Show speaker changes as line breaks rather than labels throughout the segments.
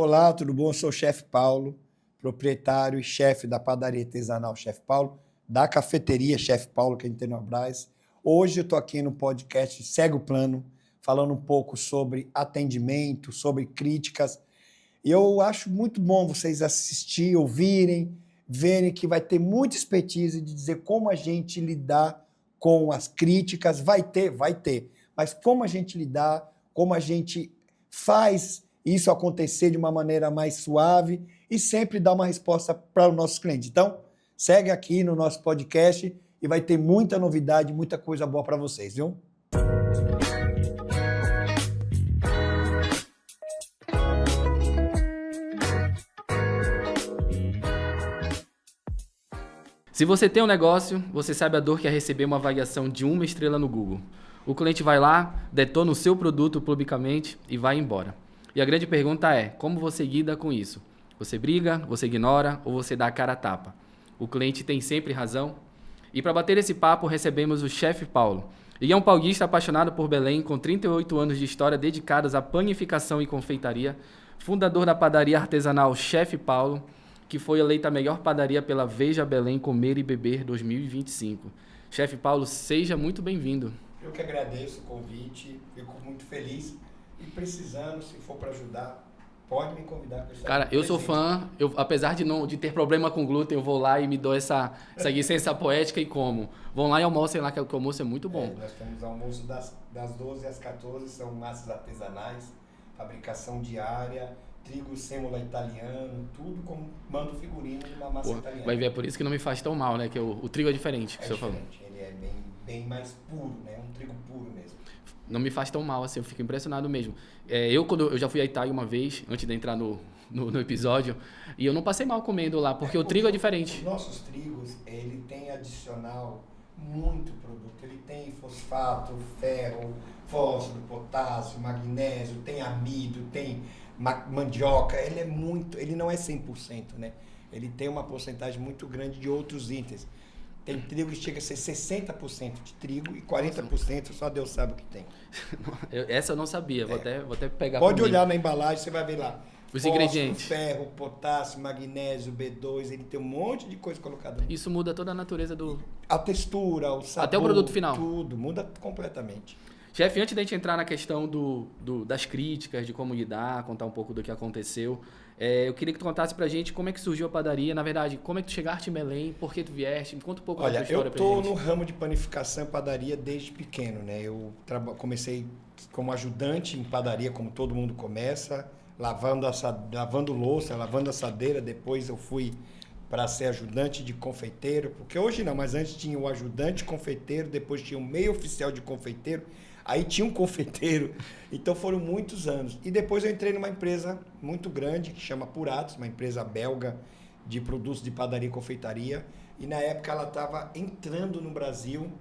Olá, tudo bom? Eu sou o Chefe Paulo, proprietário e chefe da padaria artesanal Chefe Paulo, da cafeteria Chefe Paulo, que é em Tenobras. Hoje eu estou aqui no podcast Segue o Plano, falando um pouco sobre atendimento, sobre críticas. E eu acho muito bom vocês assistirem, ouvirem, verem que vai ter muita expertise de dizer como a gente lidar com as críticas. Vai ter. Mas como a gente lidar, como a gente faz isso acontecer de uma maneira mais suave e sempre dar uma resposta para os nossos clientes. Então, segue aqui no nosso podcast e vai ter muita novidade, muita coisa boa para vocês, viu?
Se você tem um negócio, você sabe a dor que é receber uma avaliação de 1 estrela no Google. O cliente vai lá, detona o seu produto publicamente e vai embora. E a grande pergunta é, como você lida com isso? Você briga, você ignora ou você dá a cara a tapa? O cliente tem sempre razão? E para bater esse papo, recebemos o Chefe Paulo. Ele é um paulista apaixonado por Belém, com 38 anos de história dedicados à panificação e confeitaria, fundador da padaria artesanal Chefe Paulo, que foi eleita a melhor padaria pela Veja Belém Comer e Beber 2025. Chefe Paulo, seja muito bem-vindo.
Eu que agradeço o convite, fico muito feliz e precisando, se for para ajudar, pode me convidar.
Cara, eu sou fã, apesar de ter problema com glúten, eu vou lá e me dou essa licença poética e como. Vão lá e almocem lá, que o almoço é muito bom.
Nós temos almoço das 12 às 14, são massas artesanais, fabricação diária, trigo sêmola italiano, tudo como mando figurino de uma massa italiana.
Vai ver, é por isso que não me faz tão mal, né? Que o trigo é diferente, que o senhor falou.
Ele é bem mais puro, né? Um trigo puro mesmo.
Não me faz tão mal, assim, eu fico impressionado mesmo. Quando eu já fui à Itália uma vez, antes de entrar no episódio, e eu não passei mal comendo lá, porque o trigo é diferente.
Os nossos trigos, ele tem adicional muito produto. Ele tem fosfato, ferro, fósforo, potássio, magnésio, tem amido, tem mandioca. Ele não é 100%, né? Ele tem uma porcentagem muito grande de outros itens. Tem trigo que chega a ser 60% de trigo e 40% só Deus sabe o que tem.
Essa eu não sabia, vou até pegar.
Pode olhar na embalagem, você vai ver lá.
Os ingredientes.
Ferro, potássio, magnésio, B2, ele tem um monte de coisa colocada.
Isso muda toda a natureza
A textura, o sabor.
Até o produto final.
Tudo, muda completamente.
Chefe, antes da gente entrar na questão das críticas, de como lidar, contar um pouco do que aconteceu, eu queria que tu contasse pra gente como é que surgiu a padaria, na verdade, como é que tu chegaste em Belém, por que tu vieste, me conta um pouco da tua história pra gente.
Eu tô no ramo de panificação e padaria desde pequeno, né? Eu comecei como ajudante em padaria, como todo mundo começa, lavando louça, lavando assadeira, depois eu fui para ser ajudante de confeiteiro, porque hoje não, mas antes tinha o ajudante confeiteiro, depois tinha o meio oficial de confeiteiro, aí tinha um confeiteiro, então foram muitos anos. E depois eu entrei numa empresa muito grande, que chama Puratos, uma empresa belga de produtos de padaria e confeitaria, e na época ela estava entrando no Brasil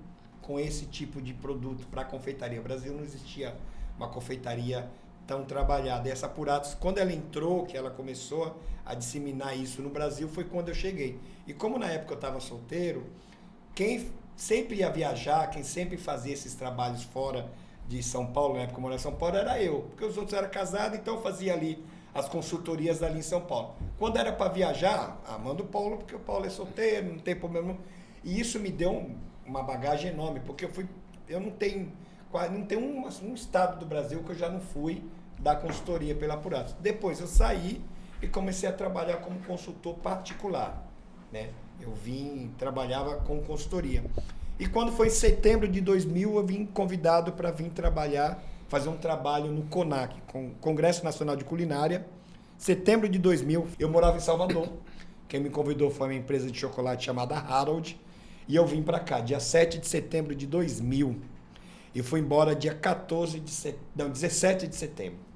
com esse tipo de produto para confeitaria. No Brasil não existia uma confeitaria tão trabalhada. E essa Puratos, quando ela entrou, que ela começou a disseminar isso no Brasil, foi quando eu cheguei. E como na época eu estava solteiro, quem sempre ia viajar, quem sempre fazia esses trabalhos fora de São Paulo, na época que eu morava em São Paulo, era eu. Porque os outros eram casados, então eu fazia ali as consultorias ali em São Paulo. Quando era para viajar, manda o Paulo, porque o Paulo é solteiro, não tem problema. E isso me deu uma bagagem enorme, porque eu não tenho um estado do Brasil que eu já não fui dar consultoria pela Puratos. Depois eu saí e comecei a trabalhar como consultor particular, né? Trabalhava com consultoria. E quando foi em setembro de 2000, eu vim convidado para vir trabalhar, fazer um trabalho no CONAC, Congresso Nacional de Culinária. Setembro de 2000, eu morava em Salvador. Quem me convidou foi uma empresa de chocolate chamada Harold. E eu vim para cá, dia 7 de setembro de 2000. E fui embora dia 17 de setembro.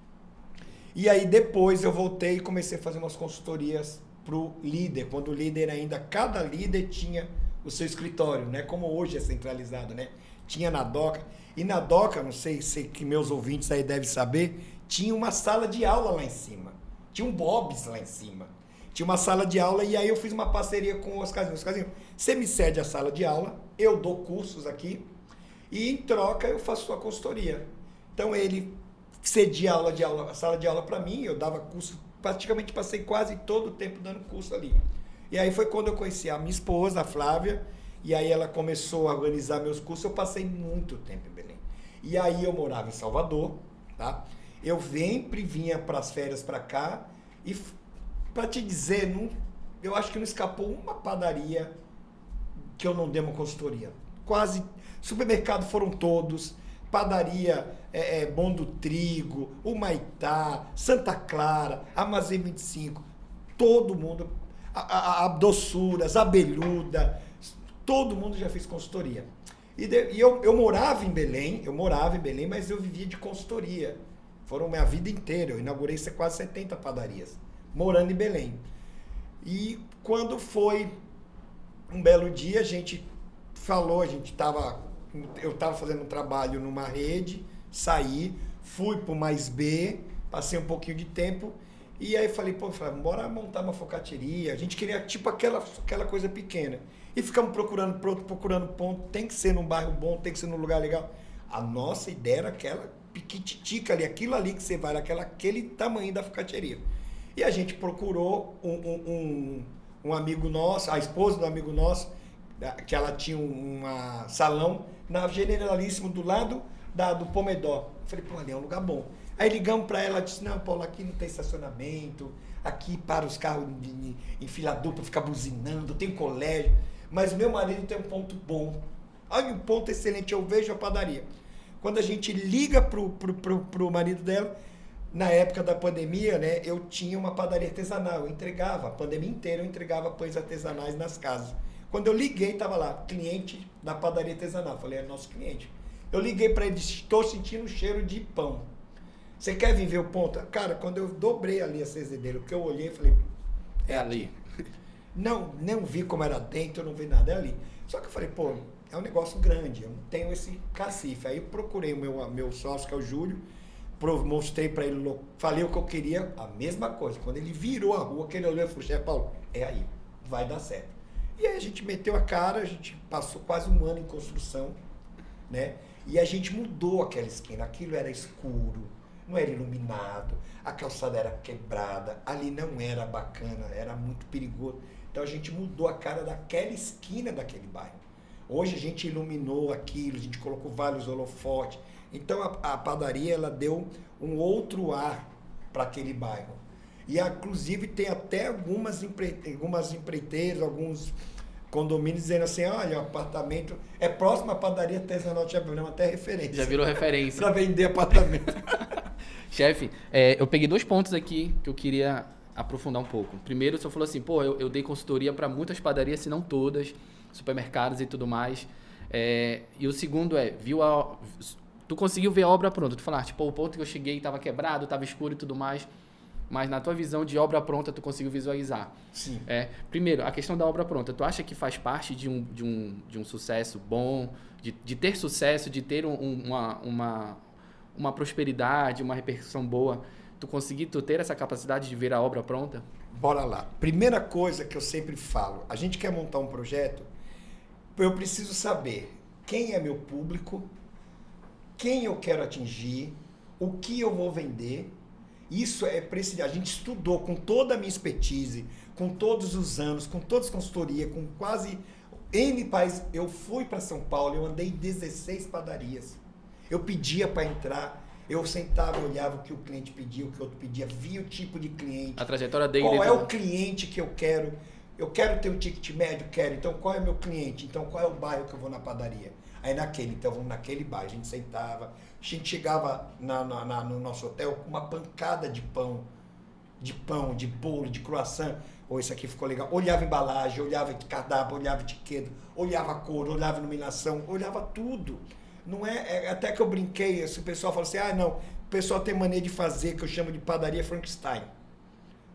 E aí depois eu voltei e comecei a fazer umas consultorias pro líder, quando o líder ainda, cada líder tinha o seu escritório, né? Como hoje é centralizado, né? Tinha na DOCA. E na DOCA, não sei que meus ouvintes aí devem saber, tinha uma sala de aula lá em cima. Tinha um Bob's lá em cima. Tinha uma sala de aula e aí eu fiz uma parceria com o Oscarzinho. Oscarzinho, você me cede a sala de aula, eu dou cursos aqui e em troca eu faço sua consultoria. Então ele cedia a sala de aula para mim, eu dava curso praticamente passei quase todo o tempo dando curso ali. E aí foi quando eu conheci a minha esposa, a Flávia, e aí ela começou a organizar meus cursos. Eu passei muito tempo em Belém. E aí eu morava em Salvador, tá? Eu sempre vinha para as férias para cá e, para te dizer, eu acho que não escapou uma padaria que eu não dei uma consultoria. Quase, supermercado foram todos, padaria Bom do Trigo, o Maitá, Santa Clara, Amazém 25, todo mundo, a Doçuras, a Abelhuda, todo mundo já fez consultoria. E eu morava em Belém, mas eu vivia de consultoria. Foram minha vida inteira, eu inaugurei quase 70 padarias, morando em Belém. E quando foi um belo dia, a gente falou, eu estava fazendo um trabalho numa rede, saí, fui para o Mais B, passei um pouquinho de tempo, e aí falei, bora montar uma focacceria. A gente queria tipo aquela coisa pequena. E ficamos procurando ponto, tem que ser num bairro bom, tem que ser num lugar legal. A nossa ideia era aquela piquititica ali, aquilo ali que você vai, aquele tamanho da focacceria. E a gente procurou um amigo nosso, a esposa do amigo nosso, que ela tinha um salão na Generalíssimo, do lado do Pomedó. Eu falei, ali é um lugar bom. Aí ligamos para ela, disse, não, Paulo, aqui não tem estacionamento, aqui para os carros em fila dupla, ficar buzinando, tem colégio, mas o meu marido tem um ponto bom. Olha, um ponto excelente, eu vejo a padaria. Quando a gente liga pro marido dela, na época da pandemia, né, eu tinha uma padaria artesanal, eu entregava, a pandemia inteira eu entregava pães artesanais nas casas. Quando eu liguei, estava lá, cliente da padaria artesanal, falei, é nosso cliente. Eu liguei para ele, disse, estou sentindo um cheiro de pão. Você quer viver o ponto? Cara, quando eu dobrei ali a cezedeira, que eu olhei, falei,
é ali.
Não vi como era dentro, eu não vi nada, é ali. Só que eu falei, é um negócio grande, eu não tenho esse cacife. Aí eu procurei o meu sócio, que é o Júlio, mostrei para ele, falei o que eu queria, a mesma coisa. Quando ele virou a rua, que ele olhou e falou, chefe Paulo, é aí, vai dar certo. E aí a gente meteu a cara, a gente passou quase um ano em construção, né? E a gente mudou aquela esquina, aquilo era escuro, não era iluminado, a calçada era quebrada, ali não era bacana, era muito perigoso. Então a gente mudou a cara daquela esquina daquele bairro. Hoje a gente iluminou aquilo, a gente colocou vários holofotes. Então a padaria ela deu um outro ar para aquele bairro. E inclusive tem até algumas empreiteiras, alguns condomínios dizendo assim, olha, o apartamento é próximo à padaria artesanal, já virou até referência.
Já virou referência.
Para vender apartamento.
Chefe, eu peguei 2 pontos aqui que eu queria aprofundar um pouco. Primeiro, o senhor falou assim, eu dei consultoria para muitas padarias, se não todas, supermercados e tudo mais. E o segundo tu conseguiu ver a obra pronta. Tu falaste, o ponto que eu cheguei estava quebrado, estava escuro e tudo mais. Mas na tua visão de obra pronta, tu conseguiu visualizar.
Sim.
Primeiro, a questão da obra pronta. Tu acha que faz parte de um sucesso bom, de ter sucesso, de ter uma prosperidade, uma repercussão boa? Tu ter essa capacidade de ver a obra pronta?
Bora lá. Primeira coisa que eu sempre falo, a gente quer montar um projeto, eu preciso saber quem é meu público, quem eu quero atingir, o que eu vou vender. Isso a gente estudou com toda a minha expertise, com todos os anos, com todas as consultorias, com quase N países. Eu fui para São Paulo, eu andei em 16 padarias. Eu pedia para entrar, eu sentava, olhava o que o cliente pedia, o que o outro pedia, via o tipo de cliente.
A trajetória dele.
Qual é o cliente que eu quero? Eu quero ter um ticket médio? Quero. Então, qual é o meu cliente? Então, qual é o bairro que eu vou na padaria? Aí então vamos naquele bairro. A gente sentava, a gente chegava no nosso hotel com uma pancada de pão, de bolo, de croissant. Isso aqui ficou legal. Olhava embalagem, olhava cardápio, olhava etiqueta, olhava a cor, olhava iluminação, olhava tudo. Não até que eu brinquei, o pessoal fala assim, não, o pessoal tem mania de fazer, que eu chamo de padaria Frankenstein.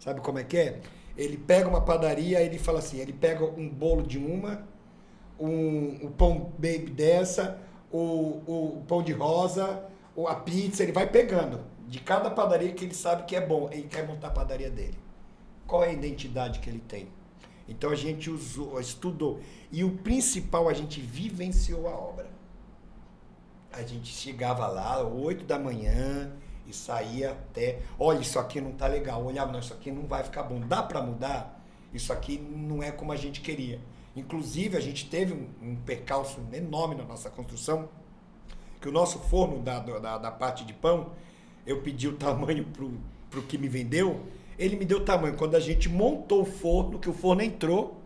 Sabe como é que é? Ele pega uma padaria, ele fala assim, ele pega um bolo de um pão baby dessa, o pão de rosa, a pizza, ele vai pegando de cada padaria que ele sabe que é bom, ele quer montar a padaria dele. Qual é a identidade que ele tem? Então a gente estudou. E o principal, a gente vivenciou a obra. A gente chegava lá 8 da manhã, E saía até, olha, isso aqui não tá legal. Olhava, não, isso aqui não vai ficar bom. Dá para mudar? Isso aqui não é como a gente queria. Inclusive, a gente teve um percalço enorme na nossa construção, que o nosso forno da parte de pão, eu pedi o tamanho pro que me vendeu, ele me deu o tamanho. Quando a gente montou o forno, que o forno entrou,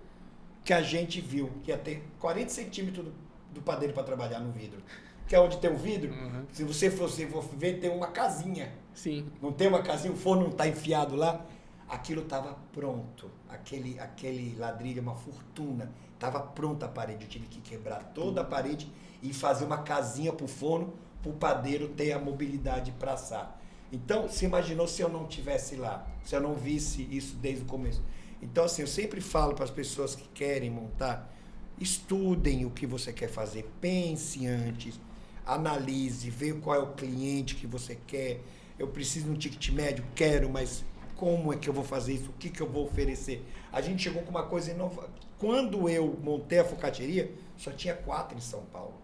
que a gente viu que ia ter 40 centímetros do padeiro para trabalhar no vidro. Que é onde tem o vidro, se você for ver, tem uma casinha.
Sim.
Não tem uma casinha, o forno não está enfiado lá. Aquilo estava pronto. Aquele ladrilho é uma fortuna. Estava pronta a parede. Eu tive que quebrar toda a parede e fazer uma casinha para o forno, para o padeiro ter a mobilidade para assar. Então, se imaginou se eu não estivesse lá, se eu não visse isso desde o começo. Então, assim, eu sempre falo para as pessoas que querem montar, estudem o que você quer fazer, pense antes, analise, veja qual é o cliente que você quer. Eu preciso de um ticket médio? Quero, mas como é que eu vou fazer isso? O que eu vou oferecer? A gente chegou com uma coisa inovadora. Quando eu montei a focacceria, só tinha 4 em São Paulo.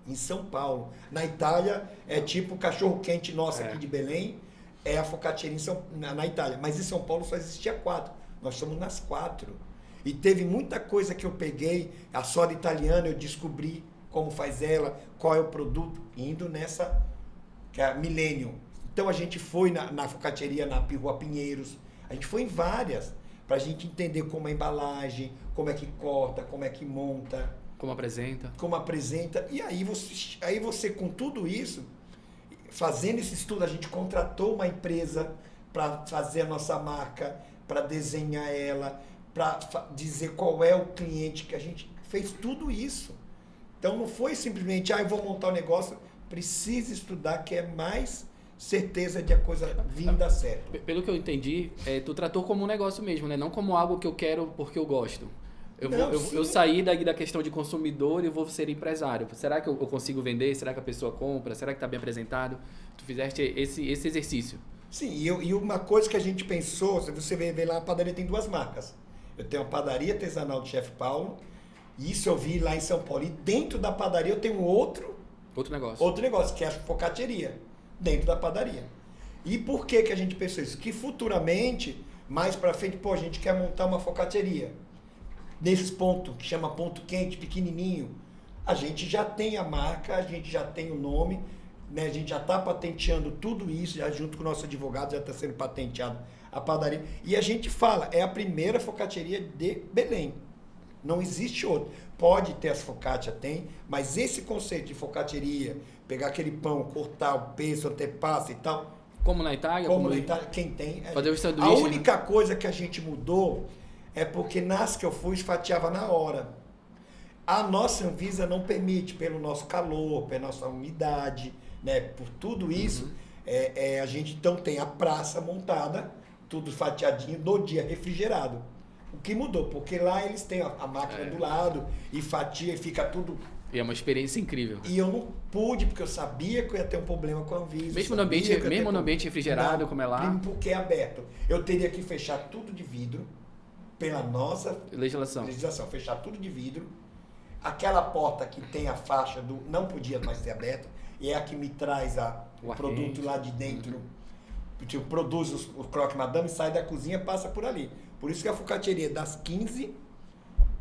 Em São Paulo. Na Itália, é tipo o cachorro-quente nosso aqui de Belém, é a focacceria na Itália. Mas em São Paulo só existia 4. Nós somos nas 4. E teve muita coisa que eu peguei, a soda italiana, eu descobri como faz ela, qual é o produto, indo nessa, que é a Millennium. Então a gente foi na focacceria na Rua Pinheiros, a gente foi em várias, para a gente entender como é a embalagem, como é que corta, como é que monta.
Como apresenta.
Como apresenta. E aí você com tudo isso, fazendo esse estudo, a gente contratou uma empresa para fazer a nossa marca, para desenhar ela, para dizer qual é o cliente, que a gente fez tudo isso. Então não foi simplesmente, eu vou montar um negócio, precisa estudar, que é mais certeza de a coisa vir dar certo.
Pelo que eu entendi, tu tratou como um negócio mesmo, né? Não como algo que eu quero porque eu gosto. Eu saí da questão de consumidor e vou ser empresário. Será que eu consigo vender? Será que a pessoa compra? Será que está bem apresentado? Tu fizeste esse exercício.
Sim, e uma coisa que a gente pensou, se você ver lá, a padaria tem 2 marcas. Eu tenho a padaria artesanal do Chefe Paulo, e isso eu vi lá em São Paulo. E dentro da padaria eu tenho outro negócio, que é a focacceria, dentro da padaria. E por que a gente pensou isso? Que futuramente, mais pra frente, a gente quer montar uma focacceria. Nesses pontos, que chama ponto quente, pequenininho, a gente já tem a marca, a gente já tem o nome, né? A gente já está patenteando tudo isso, já junto com o nosso advogado, já está sendo patenteado a padaria. E a gente fala, é a primeira focacceria de Belém. Não existe outra. Pode ter as focaccias, tem, mas esse conceito de focacceria, pegar aquele pão, cortar o peso, até passa e tal.
Como na Itália?
Como na Itália, quem tem.
Fazer o sanduíche.
A única coisa que a gente mudou é porque nas que eu fui, fatiava na hora. A nossa Anvisa não permite, pelo nosso calor, pela nossa umidade, né? Por tudo isso, a gente então tem a praça montada, tudo fatiadinho, do dia refrigerado. O que mudou? Porque lá eles têm a máquina do lado e fatia e fica tudo...
E é uma experiência incrível.
E eu não pude, porque eu sabia que eu ia ter um problema com a Anvisa.
Mesmo no ambiente refrigerado, não, como é lá?
Porque é aberto. Eu teria que fechar tudo de vidro, pela nossa legislação, fechar tudo de vidro. Aquela porta que tem a faixa do não podia mais ser aberta, e é a que me traz o produto lá de dentro. Tipo, produz o croque madame, sai da cozinha, passa por ali. Por isso que a focacceria é das 15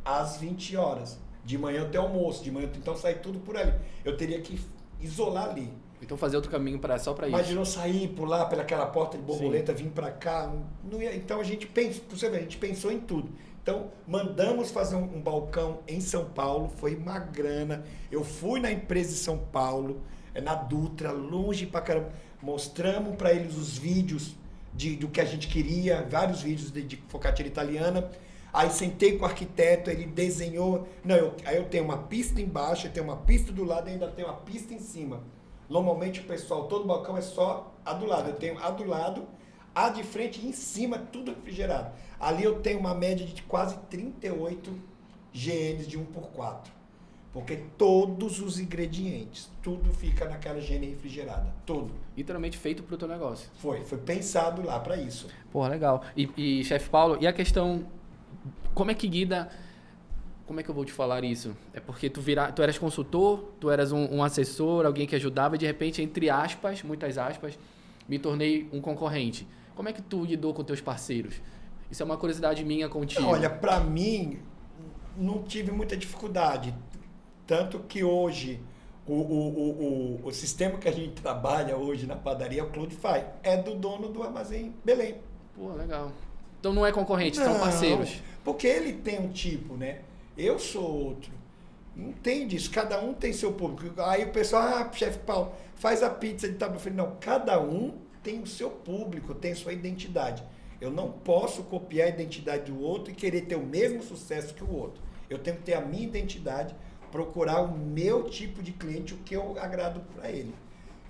às 20 horas. De manhã até almoço, de manhã então sai tudo por ali. Eu teria que isolar ali.
Então fazer outro caminho só para isso.
Imaginou sair por lá, pelaquela porta de borboleta, vir para cá. Não ia, então a gente pensou em tudo. Então mandamos fazer um balcão em São Paulo, foi uma grana. Eu fui na empresa de São Paulo, na Dutra, longe pra caramba. Mostramos para eles os vídeos do que a gente queria, vários vídeos de focacceria italiana. Aí sentei com o arquiteto, ele desenhou. Aí eu tenho uma pista embaixo, eu tenho uma pista do lado e ainda tenho uma pista em cima. Normalmente o pessoal, todo balcão é só a do lado. Eu tenho a do lado, a de frente e em cima, tudo refrigerado. Ali eu tenho uma média de quase 38 GNs de 1x4. Porque todos os ingredientes, tudo fica naquela GN refrigerada. Tudo.
Literalmente feito pro teu negócio.
Foi pensado lá para isso.
Pô, legal. E chefe Paulo, e a questão, como é que guida... Como é que eu vou te falar isso? É porque tu eras consultor, tu eras um assessor, alguém que ajudava, e de repente, entre aspas, muitas aspas, me tornei um concorrente. Como é que tu lidou com teus parceiros? Isso é uma curiosidade minha contigo.
Olha, para mim, não tive muita dificuldade. Tanto que hoje, o sistema que a gente trabalha hoje na padaria é o Cloudify. É do dono do Armazém Belém.
Pô, legal. Então não é concorrente, são parceiros.
Porque ele tem um tipo, né? Eu sou outro. Não tem disso. Cada um tem seu público. Aí o pessoal, chefe Paulo, faz a pizza de tal. Eu falei, não, cada um tem o seu público, tem a sua identidade. Eu não posso copiar a identidade do outro e querer ter o mesmo sucesso que o outro. Eu tenho que ter a minha identidade, procurar o meu tipo de cliente, o que eu agrado para ele.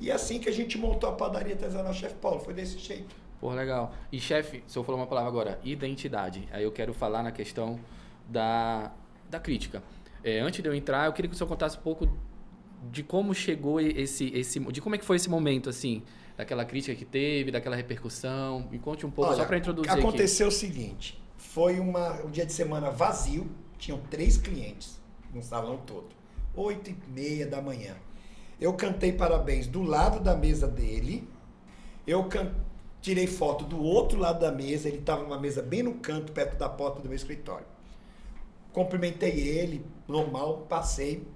E é assim que a gente montou a padaria artesanal Chefe Paulo, foi desse jeito.
Pô, legal. E chefe, se eu falar uma palavra agora, identidade. Aí eu quero falar na questão da crítica. Antes de eu entrar, eu queria que o senhor contasse um pouco de como chegou de como é que foi esse momento, assim, daquela crítica que teve, daquela repercussão. Me conte um pouco, só para introduzir aqui.
Aconteceu o seguinte, foi um dia de semana vazio, tinham 3 clientes no salão todo, 8h30 da manhã. Eu cantei parabéns do lado da mesa dele, tirei foto do outro lado da mesa, ele estava numa mesa bem no canto, perto da porta do meu escritório. Cumprimentei ele, normal, passei.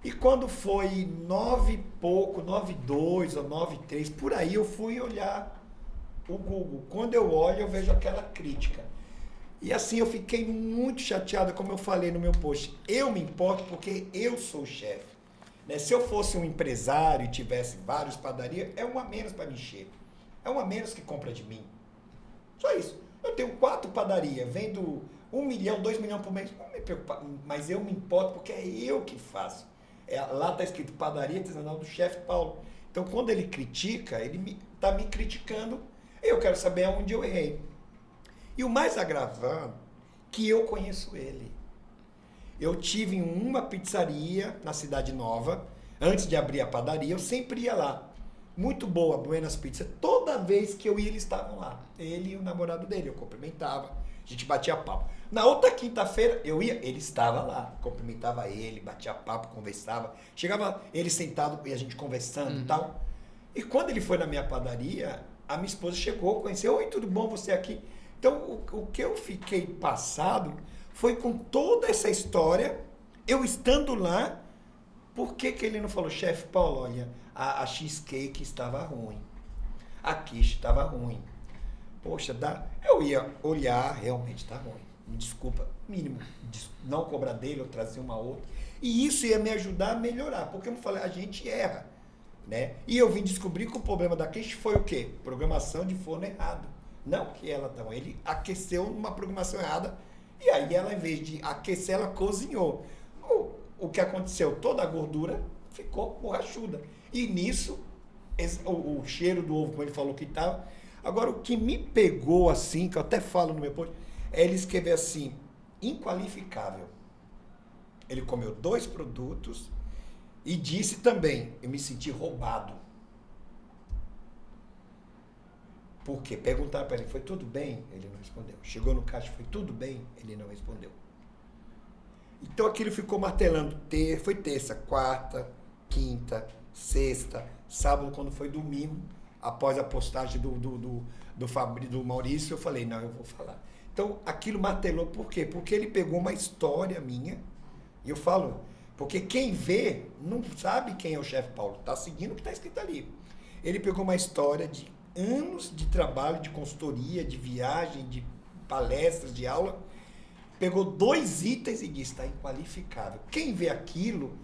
E quando foi 9 e pouco, 9h02 ou 9h03, por aí eu fui olhar o Google. Quando eu olho, eu vejo aquela crítica. E assim eu fiquei muito chateado, como eu falei no meu post. Eu me importo porque eu sou o chefe. Né? Se eu fosse um empresário e tivesse vários padarias, é um a menos para me encher. É um a menos que compra de mim. Só isso. Eu tenho 4 padarias, vendo 1 milhão, 2 milhões por mês. Não me preocupa, mas eu me importo porque é eu que faço. Lá está escrito padaria artesanal do Chefe Paulo. Então, quando ele critica, ele está me criticando. Eu quero saber aonde eu errei. E o mais agravado, que eu conheço ele. Eu tive uma pizzaria na Cidade Nova, antes de abrir a padaria, eu sempre ia lá. Muito boa, Buenas Pizzas. Toda vez que eu ia, eles estavam lá. Ele e o namorado dele, eu cumprimentava, a gente batia papo. Na outra quinta-feira, eu ia, ele estava lá. Cumprimentava ele, batia papo, conversava. Chegava ele sentado e a gente conversando e tal. E quando ele foi na minha padaria, a minha esposa chegou, conheceu. Oi, tudo bom, você aqui? Então, o que eu fiquei passado foi com toda essa história, eu estando lá, por que ele não falou, Chefe Paulo, olha, a cheesecake estava ruim, a quiche estava ruim. Poxa, eu ia olhar, realmente está ruim. Me desculpa, mínimo, não cobrar dele, eu trazer uma outra. E isso ia me ajudar a melhorar, porque eu falei, a gente erra, né? E eu vim descobrir que o problema da quiche foi o quê? Programação de forno errado. Não que ele aqueceu numa programação errada, e aí ela, em vez de aquecer, ela cozinhou. O que aconteceu? Toda a gordura ficou borrachuda. E nisso, o cheiro do ovo, como ele falou que estava. Agora, o que me pegou assim, que eu até falo no meu post, é ele escrever assim, inqualificável. Ele comeu 2 produtos e disse também, eu me senti roubado. Por quê? Perguntaram para ele, foi tudo bem? Ele não respondeu. Chegou no caixa, foi tudo bem? Ele não respondeu. Então aquilo ficou martelando. Foi terça, quarta, quinta, sexta, sábado, quando foi domingo, após a postagem do Maurício, eu falei, não, eu vou falar. Então aquilo martelou, por quê? Porque ele pegou uma história minha, e eu falo, porque quem vê não sabe quem é o Chefe Paulo, está seguindo o que está escrito ali. Ele pegou uma história de anos de trabalho, de consultoria, de viagem, de palestras, de aula, pegou 2 itens e disse, está inqualificável. Quem vê aquilo,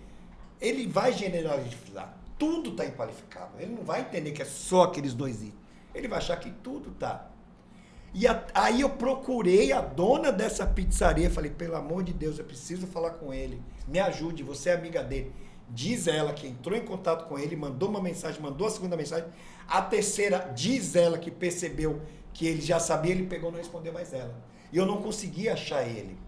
ele vai generalizar. Tudo está inqualificável. Ele não vai entender que é só aqueles 2 itens. Ele vai achar que tudo está. E aí eu procurei a dona dessa pizzaria, falei, pelo amor de Deus, eu preciso falar com ele. Me ajude, você é amiga dele. Diz ela que entrou em contato com ele, mandou uma mensagem, mandou a segunda mensagem. A terceira, diz ela que percebeu que ele já sabia, ele pegou e não respondeu mais ela. E eu não consegui achar ele.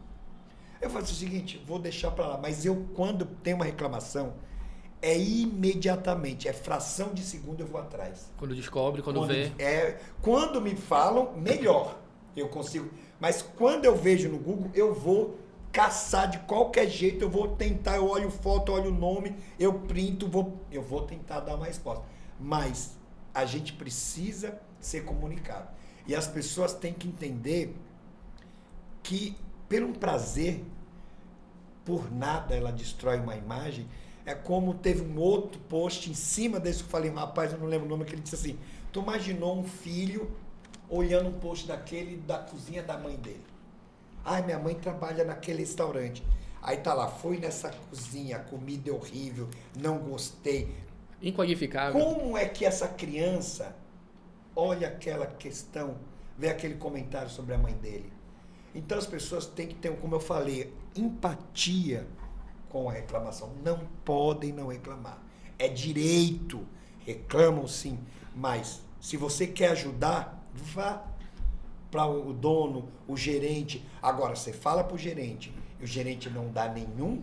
Eu falei o seguinte, vou deixar para lá. Mas eu, quando tenho uma reclamação, é imediatamente, é fração de segundo eu vou atrás.
Quando descobre, quando vê.
Quando me falam, melhor. Eu consigo. Mas quando eu vejo no Google, eu vou caçar de qualquer jeito, eu vou tentar, eu olho foto, olho o nome, eu printo, eu vou tentar dar uma resposta. Mas a gente precisa ser comunicado. E as pessoas têm que entender que, pelo prazer, por nada ela destrói uma imagem. É como teve um outro post em cima desse que eu falei, rapaz, eu não lembro o nome, que ele disse assim, tu imaginou um filho olhando um post daquele da cozinha da mãe dele. Ai, minha mãe trabalha naquele restaurante. Aí tá lá, fui nessa cozinha, a comida é horrível, não gostei.
Inqualificável.
Como é que essa criança olha aquela questão, vê aquele comentário sobre a mãe dele? Então as pessoas têm que ter, como eu falei, empatia com a reclamação. Não podem não reclamar. É direito. Reclamam sim. Mas se você quer ajudar, vá para o dono, o gerente. Agora, você fala para o gerente e o gerente não dá nenhum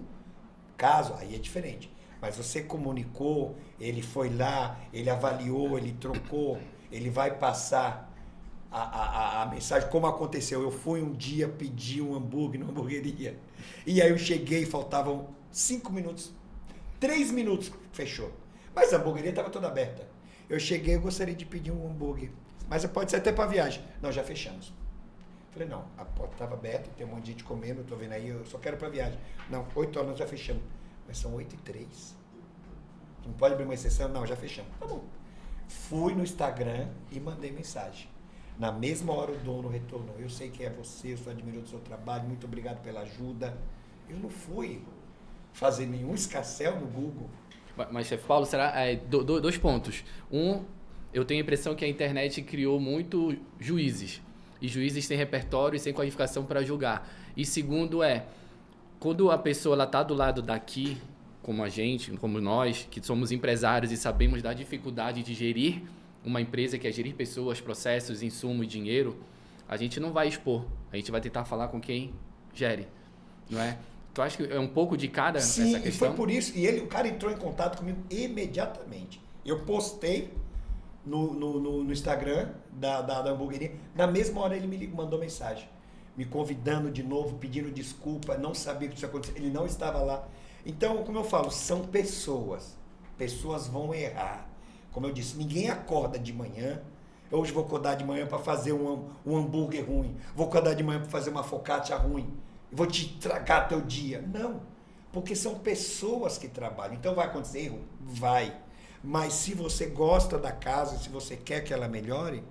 caso, aí é diferente. Mas você comunicou, ele foi lá, ele avaliou, ele trocou, ele vai passar a mensagem, como aconteceu. Eu fui um dia pedir um hambúrguer na hamburgueria. E aí eu cheguei, faltavam 5 minutos, 3 minutos, fechou. Mas a hamburgueria estava toda aberta. Eu cheguei, eu gostaria de pedir um hambúrguer. Mas pode ser até para viagem. Não, já fechamos. Falei, não, a porta estava aberta, tem um monte de gente comendo, eu tô vendo aí, eu só quero para viagem. Não, 8 horas nós já fechamos. Mas são 8h03. Não pode abrir uma exceção? Não, já fechamos. Tá bom. Fui no Instagram e mandei mensagem. Na mesma hora o dono retornou. Eu sei que é você, eu sou admirador do seu trabalho, muito obrigado pela ajuda. Eu não fui fazer nenhum escarcéu no Google.
Mas, chefe Paulo, será... dois pontos. Um, eu tenho a impressão que a internet criou muito juízes. E juízes sem repertório e sem qualificação para julgar. E segundo quando a pessoa está do lado daqui, como a gente, como nós, que somos empresários e sabemos da dificuldade de gerir uma empresa, que é gerir pessoas, processos, insumo e dinheiro, a gente não vai expor. A gente vai tentar falar com quem gere, não é? Tu acha que é um pouco de cada essa questão? Sim,
e foi por isso. E o cara entrou em contato comigo imediatamente. Eu postei no Instagram da hamburgueria. Na mesma hora ele me mandou mensagem, me convidando de novo, pedindo desculpa, não sabia que isso ia acontecer. Ele não estava lá. Então, como eu falo, são pessoas. Pessoas vão errar. Como eu disse, ninguém acorda de manhã. Hoje vou acordar de manhã para fazer um hambúrguer ruim. Vou acordar de manhã para fazer uma focaccia ruim. Vou te tragar teu dia. Não. Porque são pessoas que trabalham. Então vai acontecer erro? Vai. Mas se você gosta da casa, se você quer que ela melhore...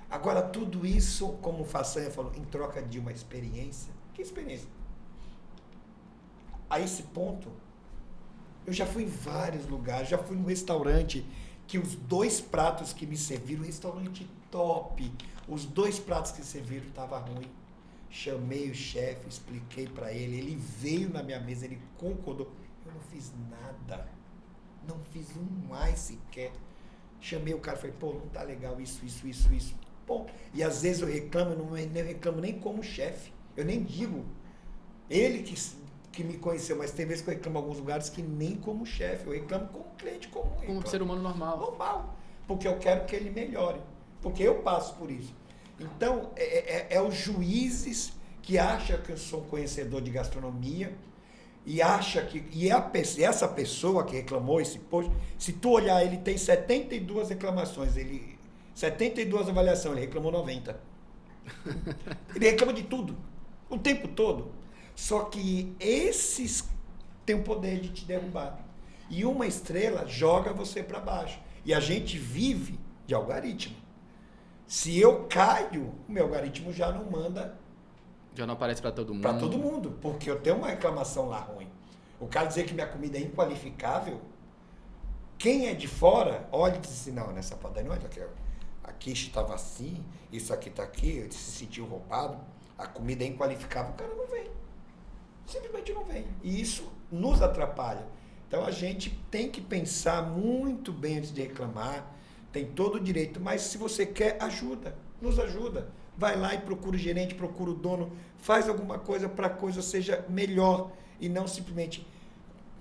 Agora, tudo isso, como o Façanha falou, em troca de uma experiência. Que experiência? A esse ponto, eu já fui em vários lugares, já fui num restaurante que os 2 pratos que me serviram, restaurante top, os 2 pratos que serviram estavam ruins. Chamei o chefe, expliquei para ele veio na minha mesa, ele concordou. Eu não fiz nada, não fiz um mais sequer. Chamei o cara e falei, pô, não tá legal isso. Bom, e às vezes eu reclamo, não reclamo nem como chefe, eu nem digo. Ele que me conheceu, mas tem vezes que eu reclamo em alguns lugares que nem como chefe, eu reclamo como cliente comum.
Como ser humano normal.
Normal, porque eu quero que ele melhore, porque eu passo por isso. Então, é os juízes que acham que eu sou um conhecedor de gastronomia e acha que... essa pessoa que reclamou esse post, se tu olhar, ele tem 72 reclamações, 72 avaliações, ele reclamou 90. Ele reclama de tudo, o tempo todo. Só que esses têm o poder de te derrubar. E uma estrela joga você para baixo. E a gente vive de algoritmo. Se eu caio, o meu algoritmo já não manda.
Já não aparece para todo mundo.
Para todo mundo, porque eu tenho uma reclamação lá ruim. O cara dizer que minha comida é inqualificável, quem é de fora, olha e diz assim, não, nessa padaria, olha aqui estava assim, isso aqui está aqui, ele se sentiu roubado, a comida é inqualificável, o cara não vem. Simplesmente não vem. E isso nos atrapalha. Então a gente tem que pensar muito bem antes de reclamar, tem todo o direito, mas se você quer, ajuda, nos ajuda. Vai lá e procura o gerente, procura o dono, faz alguma coisa para a coisa seja melhor e não simplesmente...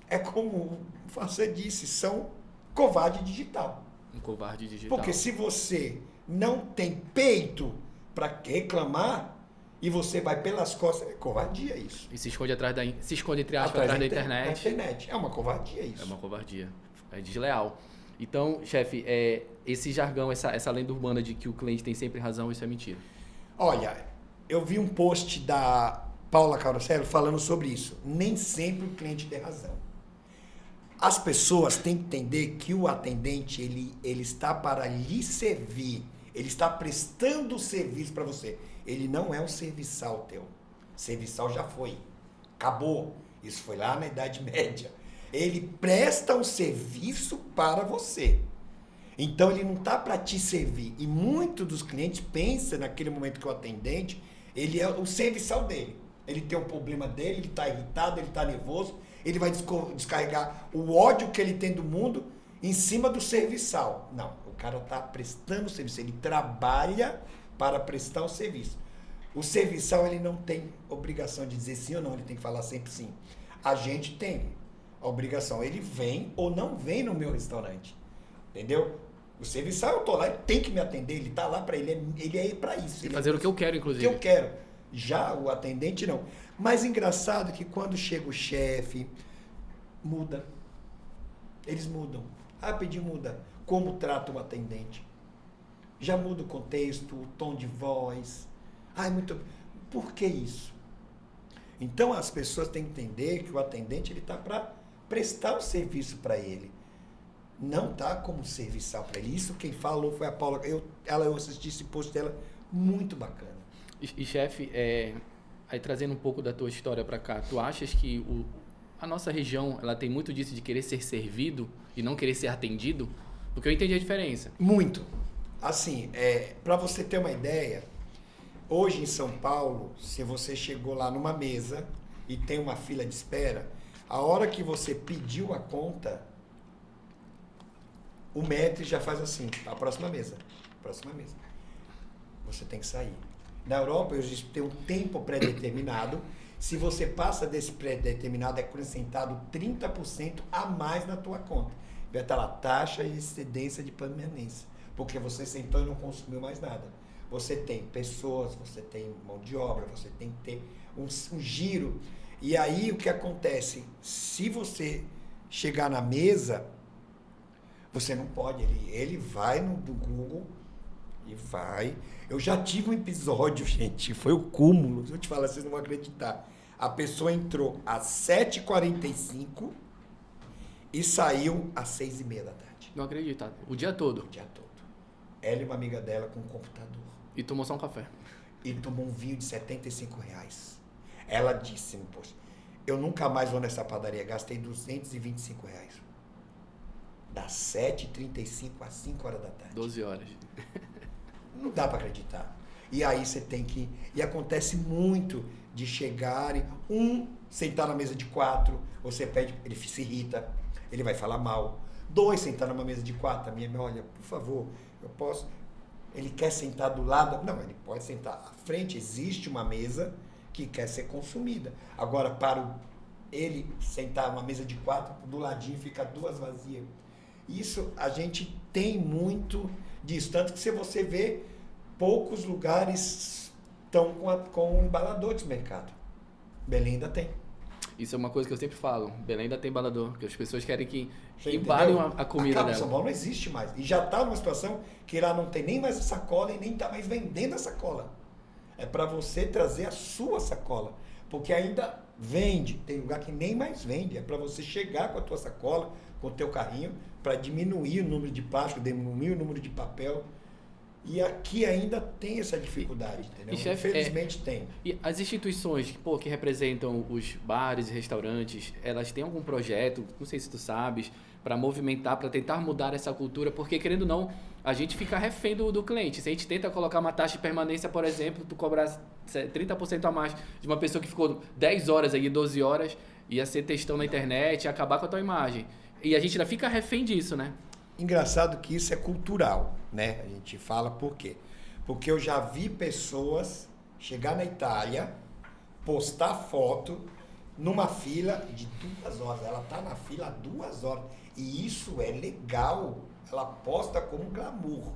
É como você disse, são covarde digital.
Um covarde digital.
Porque se você não tem peito para reclamar e você vai pelas costas, é covardia isso.
E se esconde entre aspas, atrás da internet.
É uma covardia isso.
É uma covardia. É desleal. Então, chefe, esse jargão, essa lenda urbana de que o cliente tem sempre razão, isso é mentira.
Olha, eu vi um post da Paula Carossello falando sobre isso. Nem sempre o cliente tem razão. As pessoas têm que entender que o atendente, ele está para lhe servir. Ele está prestando serviço para você. Ele não é um serviçal teu. Serviçal já foi. Acabou. Isso foi lá na Idade Média. Ele presta um serviço para você. Então, ele não está para te servir. E muitos dos clientes pensam naquele momento que o atendente, ele é o serviçal dele. Ele tem um problema dele, ele está irritado, ele está nervoso. Ele vai descarregar o ódio que ele tem do mundo em cima do serviçal. Não, o cara está prestando serviço. Ele trabalha para prestar o serviço. O serviçal, ele não tem obrigação de dizer sim ou não. Ele tem que falar sempre sim. A gente tem a obrigação. Ele vem ou não vem no meu restaurante. Entendeu? O serviçal, eu tô lá, ele tem que me atender. Ele tá lá para ele é para isso.
E fazer o que eu quero, inclusive.
O que eu quero. Já o atendente, não. Mas engraçado que quando chega o chefe, muda. Eles mudam. Rapidinho muda. Como trata o atendente. Já muda o contexto, o tom de voz. Ai, muito... Por que isso? Então, as pessoas têm que entender que o atendente ele está para prestar o serviço para ele. Não está como serviçal para ele. Isso quem falou foi a Paula. Eu assisti esse post dela, muito bacana.
E chefe, aí trazendo um pouco da tua história para cá, tu achas que a nossa região ela tem muito disso de querer ser servido e não querer ser atendido? Porque eu entendi a diferença.
Muito. Assim, para você ter uma ideia, hoje em São Paulo, se você chegou lá numa mesa e tem uma fila de espera, a hora que você pediu a conta, o maître já faz assim, a próxima mesa. Você tem que sair. Na Europa, existe tem um tempo pré-determinado. Se você passa desse pré-determinado, é acrescentado 30% a mais na tua conta. Vai estar lá, taxa e excedência de permanência. Porque você sentou e não consumiu mais nada. Você tem pessoas, você tem mão de obra, você tem que ter um giro. E aí, o que acontece? Se você chegar na mesa, você não pode. Ele vai no Google e vai... Eu já tive um episódio, gente, foi o cúmulo. Se eu te falar, vocês não vão acreditar. A pessoa entrou às 7h45 e saiu às 6h30 da tarde.
Não acredito, o dia todo?
O dia todo. Ela e uma amiga dela com um computador.
E tomou só um café?
E tomou um vinho de R$75. Ela disse, poxa, eu nunca mais vou nessa padaria, gastei R$225. Das 7h35 às 5h da tarde.
12 horas.
Não dá para acreditar. E aí você tem que... E acontece muito de chegarem, sentar na mesa de 4, você pede, ele se irrita, ele vai falar mal. 2, sentar numa mesa de 4, a minha, olha, por favor, eu posso... Ele quer sentar do lado... Não, ele pode sentar à frente, existe uma mesa que quer ser consumida. Agora, para ele sentar numa mesa de 4, do ladinho fica 2 vazias. Isso, a gente tem muito disso. Tanto que se você vê, poucos lugares estão com embalador de mercado. Belém ainda tem.
Isso é uma coisa que eu sempre falo. Belém ainda tem embalador, porque as pessoas querem que embalem a comida dela.
São Paulo não existe mais. E já está numa situação que lá não tem nem mais a sacola e nem está mais vendendo a sacola. É para você trazer a sua sacola. Porque ainda vende. Tem lugar que nem mais vende. É para você chegar com a tua sacola, com o teu carrinho, para diminuir o número de plástico, diminuir o número de papel. E aqui ainda tem essa dificuldade, entendeu?
Chefe,
infelizmente tem.
E as instituições que representam os bares e restaurantes, elas têm algum projeto, não sei se tu sabes, para movimentar, para tentar mudar essa cultura? Porque, querendo ou não, a gente fica refém do cliente. Se a gente tenta colocar uma taxa de permanência, por exemplo, tu cobrar 30% a mais de uma pessoa que ficou 10 horas, aí 12 horas, ia ser textão na internet, ia acabar com a tua imagem. E a gente ainda fica refém disso, né?
Engraçado que isso é cultural, né? A gente fala por quê? Porque eu já vi pessoas chegar na Itália, postar foto numa fila de 2 horas. Ela tá na fila há 2 horas. E isso é legal. Ela posta como glamour.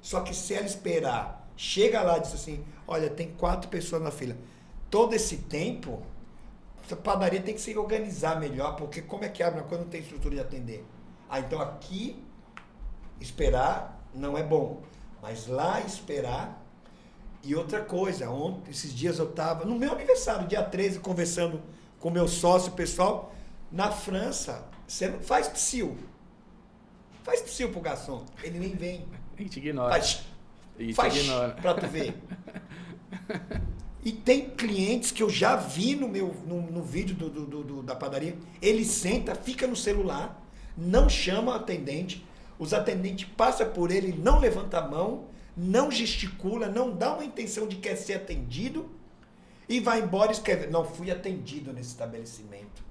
Só que se ela esperar, chega lá e diz assim, olha, tem 4 pessoas na fila. Todo esse tempo, a padaria tem que se organizar melhor, porque como é que abre quando não tem estrutura de atender? Ah, então aqui Esperar não é bom, mas lá esperar. E outra coisa, esses dias eu estava, no meu aniversário, dia 13, conversando com meu sócio pessoal, na França, você não faz psil. Faz psil pro garçom, ele nem vem.
A gente ignora.
Faz pra tu ver. E tem clientes que eu já vi no vídeo da padaria, ele senta, fica no celular, não chama o atendente, os atendentes passam por ele, não levanta a mão, não gesticula, não dá uma intenção de quer ser atendido e vai embora e escreve, não fui atendido nesse estabelecimento.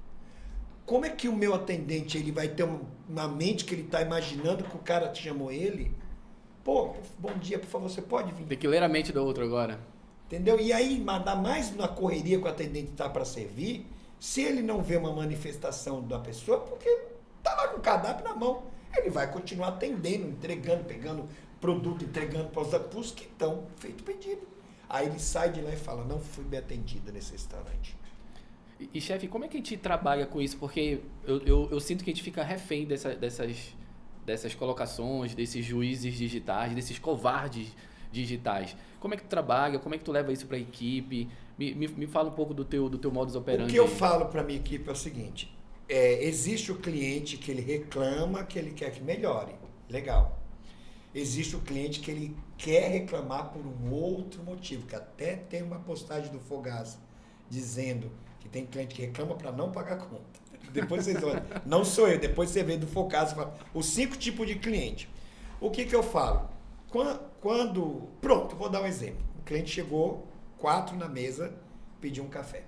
Como é que o meu atendente ele vai ter uma mente que ele está imaginando que o cara te chamou ele? Pô, bom dia, por favor, você pode vir?
Tem que ler a mente do outro agora.
Entendeu? E aí, mandar mais na correria que o atendente está para servir, se ele não vê uma manifestação da pessoa, porque tá lá com o cardápio na mão, ele vai continuar atendendo, entregando, pegando produto, entregando para os que estão feito pedido. Aí ele sai de lá e fala, não fui bem atendido nesse restaurante.
E chefe, como é que a gente trabalha com isso? Porque eu sinto que a gente fica refém dessas colocações, desses juízes digitais, desses covardes digitais. Como é que tu trabalha? Como é que tu leva isso para a equipe? Me fala um pouco do teu modus operandi.
O que eu falo para a minha equipe é o seguinte, existe o cliente que ele reclama, que ele quer que melhore. Legal. Existe o cliente que ele quer reclamar por um outro motivo, que até tem uma postagem do Fogás dizendo que tem cliente que reclama para não pagar conta. Depois vocês olham, não sou eu, depois você vê do Fogás e fala, os 5 tipos de cliente. O que eu falo? Pronto, vou dar um exemplo. O cliente chegou, 4 na mesa, pediu um café.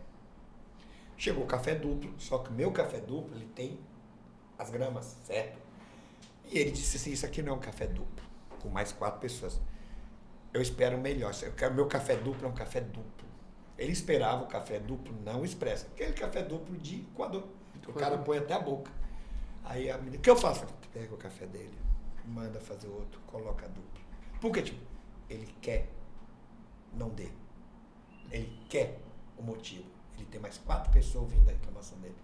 Chegou o café duplo, só que o meu café duplo, ele tem as gramas, certo? E ele disse assim, isso aqui não é um café duplo, com mais 4 pessoas. Eu espero melhor, meu café duplo é um café duplo. Ele esperava o café duplo não expresso, aquele café duplo de coador. O cara põe até a boca. Aí a menina, o que eu faço? Pega o café dele, manda fazer outro, coloca duplo. Porque, tipo, ele quer, não dê. Ele quer o motivo. Ele tem mais 4 pessoas ouvindo a reclamação dele.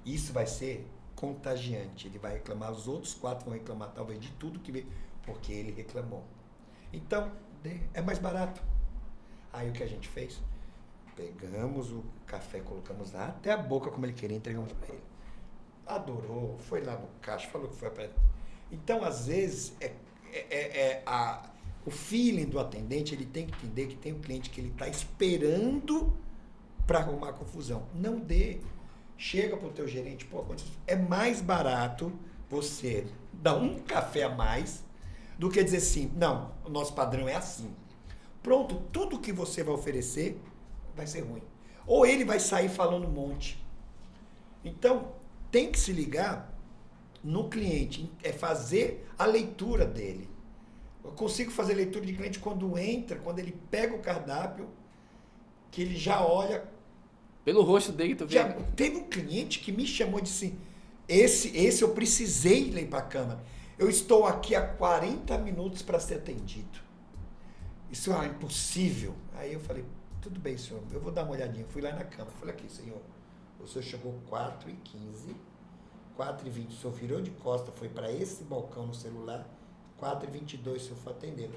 Isso vai ser contagiante. Ele vai reclamar, os outros 4 vão reclamar talvez de tudo que veio, porque ele reclamou. Então, é mais barato. Aí o que a gente fez? Pegamos o café, colocamos até a boca como ele queria, entregamos para ele. Adorou, foi lá no caixa, falou que foi para ele. Então, às vezes, o feeling do atendente, ele tem que entender que tem um cliente que ele está esperando para arrumar confusão. Não dê. Chega para o teu gerente, pô, é mais barato você dar um café a mais do que dizer assim, não, o nosso padrão é assim. Pronto, tudo que você vai oferecer vai ser ruim. Ou ele vai sair falando um monte. Então, tem que se ligar no cliente, é fazer a leitura dele. Eu consigo fazer leitura de cliente quando entra, quando ele pega o cardápio, que ele já olha.
Pelo rosto dele, tu vê.
Teve um cliente que me chamou e disse, esse eu precisei ir para a câmara. Eu estou aqui há 40 minutos para ser atendido. Isso é impossível. Aí eu falei, tudo bem, senhor, eu vou dar uma olhadinha. Fui lá na câmara, falei aqui, senhor, o senhor chegou 4h15, 4h20, o senhor virou de costa, foi para esse balcão no celular, 4h22 o senhor foi atendendo.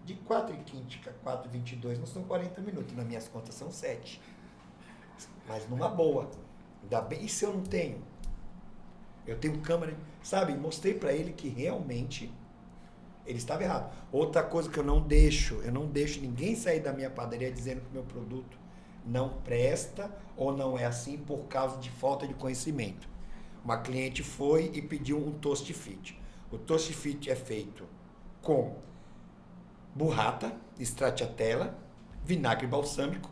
De 4h15 a 4h22 não são 40 minutos, nas minhas contas são 7. Mas numa boa. Ainda bem, e se eu não tenho? Eu tenho câmera, sabe? Mostrei para ele que realmente ele estava errado. Outra coisa que eu não deixo ninguém sair da minha padaria dizendo que o meu produto não presta ou não é assim por causa de falta de conhecimento. Uma cliente foi e pediu um toast fit. O toast fit é feito com burrata, stracciatella, vinagre balsâmico,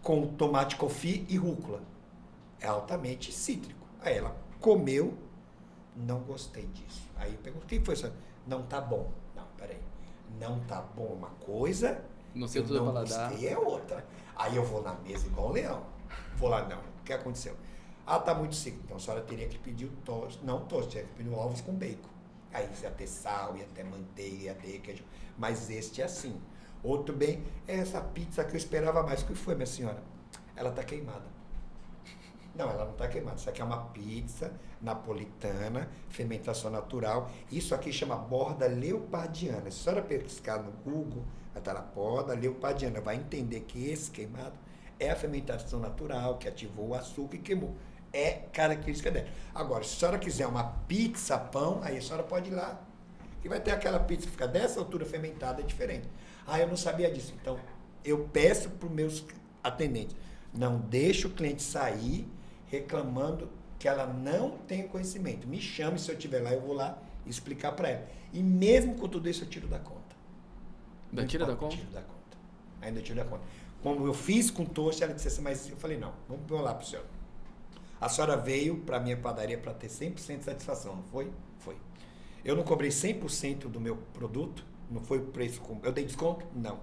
com tomate confit e rúcula. É altamente cítrico. Aí ela comeu, não gostei disso. Aí eu pergunto, o que foi isso? Não tá bom. Não, peraí. Não tá bom uma coisa,
não sei,
eu não gostei é outra. Aí eu vou na mesa igual um leão. Vou lá, não. O que aconteceu? Ah, tá muito seco. Então a senhora teria que pedir o toast. Não toast, teria que pedir o ovos com bacon. Aí ia ter sal, ia ter manteiga, ia ter queijo. Mas este é assim. Outro bem, essa pizza que eu esperava mais. O que foi, minha senhora? Ela tá queimada. Não, ela não está queimada. Isso aqui é uma pizza napolitana, fermentação natural. Isso aqui chama borda leopardiana. Se a senhora pesquisar no Google, vai estar na borda leopardiana. Vai entender que esse queimado é a fermentação natural que ativou o açúcar e queimou. É característica dela. Agora, se a senhora quiser uma pizza pão, aí a senhora pode ir lá. E vai ter aquela pizza que fica dessa altura fermentada, é diferente. Ah, eu não sabia disso. Então, eu peço para os meus atendentes, não deixe o cliente sair reclamando que ela não tem conhecimento. Me chame, se eu estiver lá, eu vou lá explicar para ela. E mesmo com tudo isso, eu tiro da conta.
Tira da conta?
Tiro da conta. Ainda tiro da conta. Como eu fiz com toast, ela disse assim, mas eu falei, não, vamos lá para o senhor. A senhora veio para a minha padaria para ter 100% de satisfação, não foi? Foi. Eu não cobrei 100% do meu produto, não foi o preço. Eu dei desconto? Não.